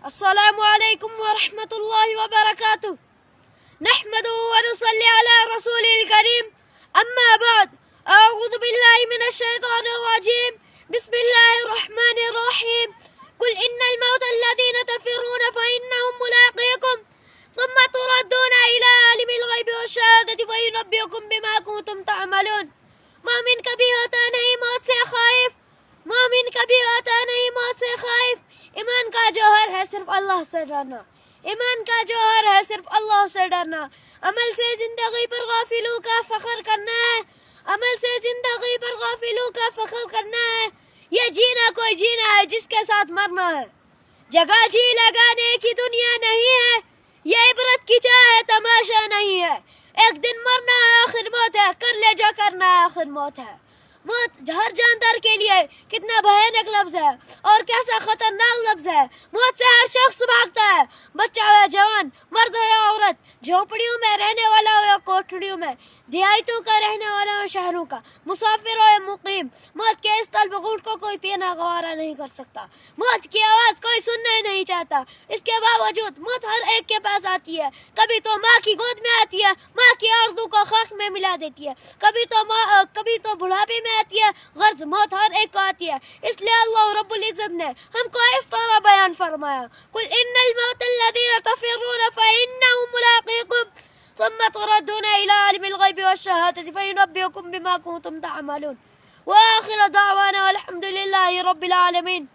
السلام علیکم ورحمۃ اللہ وبرکاتہ نحمده ونصلي على رسوله الكريم اما بعد اعوذ باللہ من الشیطان الرجیم بسم اللہ الرحمن الرحیم قل ان الموت الذين تفرون فإنهم ملاقيكم ثم تردون إلى عالم الغیب والشہادة فينبئكم بما كنتم تعملون۔ مومن کبھی ہوتا نہیں موت سے خائف، مومن کبھی ہوتا نہیں موت سے خائف۔ ایمان کا جوہر ہے صرف اللہ سے ڈرنا، ایمان کا جوہر ہے صرف اللہ سے ڈرنا۔ عمل سے زندگی پر غافلوں کا فخر کرنا ہے، عمل سے زندگی پر غافلوں کا فخر کرنا ہے۔ یہ جینا کوئی جینا ہے جس کے ساتھ مرنا ہے، جگہ جی لگانے کی دنیا نہیں ہے، یہ عبرت کی چاہے تماشا نہیں ہے۔ ایک دن مرنا ہے آخر موت ہے، کر لے جو کرنا ہے آخر موت ہے۔ موت ہر جاندار کے لیے کتنا بھیانک لفظ ہے اور کیسا خطرناک لفظ ہے۔ موت سے ہر شخص بھاگتا ہے، بچہ ہو یا جوان، مرد ہو یا عورت، جھونپڑیوں میں رہنے والا ہو یا کوٹھڑیوں میں، دیہاتوں کا رہنے والا ہو شہروں کا، مسافر ہو یا مقیم۔ موت کے اس طلب غوٹ کو کوئی پینا گوارا نہیں کر سکتا، موت کی آواز کوئی سننا نہیں چاہتا۔ اس کے باوجود موت ہر ایک کے پاس آتی ہے، کبھی تو ماں کی گود میں آتی ہے، ماں کی آرزو کو خاک میں ملا دیتی ہے، کبھی تو بڑھاپے میں آتی ہے، غرض موت ہر ایک کو آتی ہے۔ اس لیے اللہ رب العزت نے ہم کو اس طرح بیان فرمایا، قل ان الموت الذین تفرون فإنه ملاقیکم ثم تردون إلى عالم الغیب والشہادة فینبئکم بما کنتم تعملون۔ وآخر دعوانا والحمد للہ رب العالمین۔